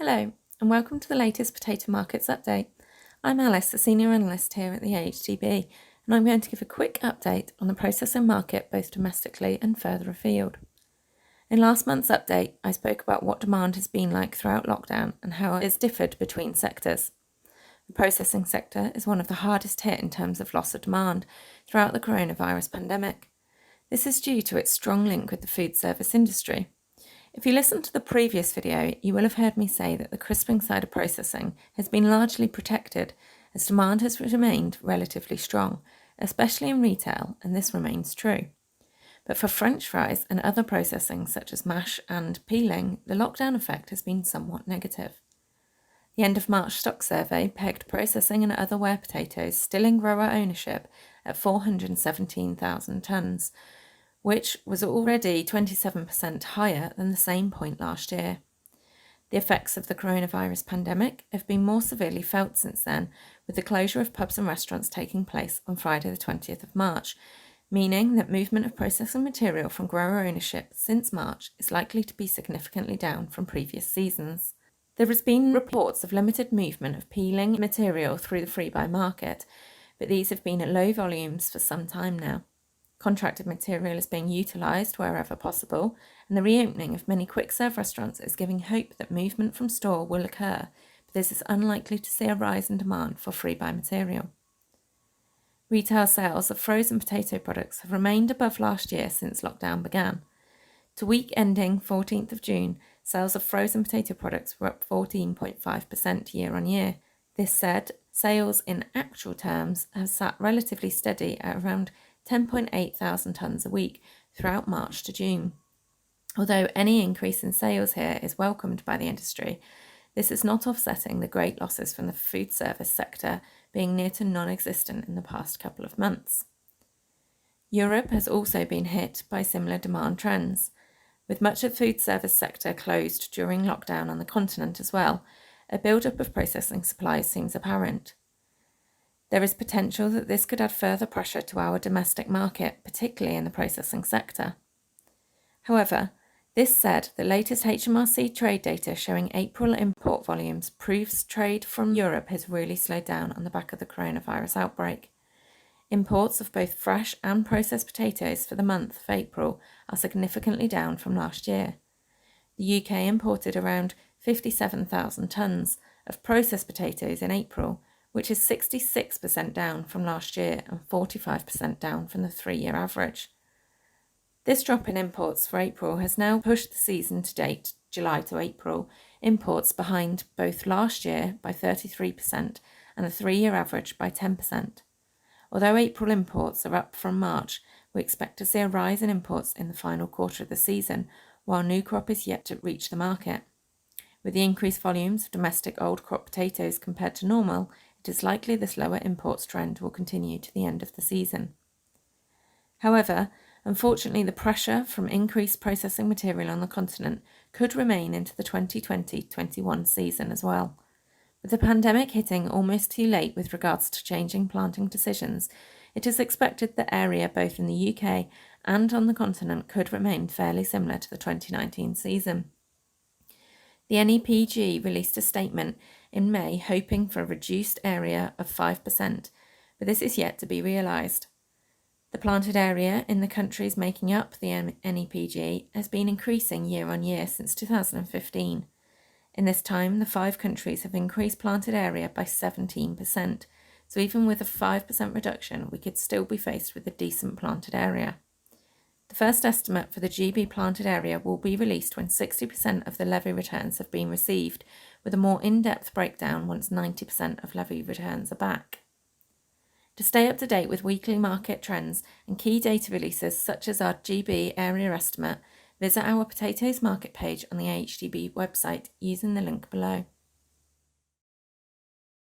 Hello, and welcome to the latest Potato Markets update. I'm Alice, the Senior Analyst here at the AHDB, and I'm going to give a quick update on the processing market both domestically and further afield. In last month's update, I spoke about what demand has been like throughout lockdown and how it has differed between sectors. The processing sector is one of the hardest hit in terms of loss of demand throughout the coronavirus pandemic. This is due to its strong link with the food service industry. If you listened to the previous video, you will have heard me say that the crisping side of processing has been largely protected as demand has remained relatively strong, especially in retail, and this remains true. But for French fries and other processing such as mash and peeling, the lockdown effect has been somewhat negative. The end of March stock survey pegged processing and other ware potatoes still in grower ownership at 417,000 tonnes, which was already 27% higher than the same point last year. The effects of the coronavirus pandemic have been more severely felt since then, with the closure of pubs and restaurants taking place on Friday the 20th of March, meaning that movement of processing material from grower ownership since March is likely to be significantly down from previous seasons. There has been reports of limited movement of peeling material through the free-buy market, but these have been at low volumes for some time now. Contracted material is being utilised wherever possible, and the reopening of many quick-serve restaurants is giving hope that movement from store will occur, but this is unlikely to see a rise in demand for free-buy material. Retail sales of frozen potato products have remained above last year since lockdown began. To week ending 14th of June, sales of frozen potato products were up 14.5% year on year. This said, sales in actual terms have sat relatively steady at around 10.8 thousand tonnes a week throughout March to June. Although any increase in sales here is welcomed by the industry, this is not offsetting the great losses from the food service sector being near to non-existent in the past couple of months. Europe has also been hit by similar demand trends, with much of the food service sector closed during lockdown on the continent as well. A build-up of processing supplies seems apparent. There is potential that this could add further pressure to our domestic market, particularly in the processing sector. However, this said, the latest HMRC trade data showing April import volumes proves trade from Europe has really slowed down on the back of the coronavirus outbreak. Imports of both fresh and processed potatoes for the month of April are significantly down from last year. The UK imported around 57,000 tonnes of processed potatoes in April, which is 66% down from last year and 45% down from the 3-year average. This drop in imports for April has now pushed the season to date, July to April, imports behind both last year by 33% and the 3-year average by 10%. Although April imports are up from March, we expect to see a rise in imports in the final quarter of the season, while new crop is yet to reach the market. With the increased volumes of domestic old crop potatoes compared to normal, it is likely this lower imports trend will continue to the end of the season. However, unfortunately, the pressure from increased processing material on the continent could remain into the 2020-21 season as well. With the pandemic hitting almost too late with regards to changing planting decisions, it is expected that area both in the UK and on the continent could remain fairly similar to the 2019 season. The NEPG released a statement in May hoping for a reduced area of 5%, but this is yet to be realised. The planted area in the countries making up the NEPG has been increasing year on year since 2015. In this time, the 5 countries have increased planted area by 17%, so even with a 5% reduction, we could still be faced with a decent planted area. The first estimate for the GB planted area will be released when 60% of the levy returns have been received, with a more in-depth breakdown once 90% of levy returns are back. To stay up to date with weekly market trends and key data releases such as our GB area estimate, visit our potatoes market page on the AHDB website using the link below.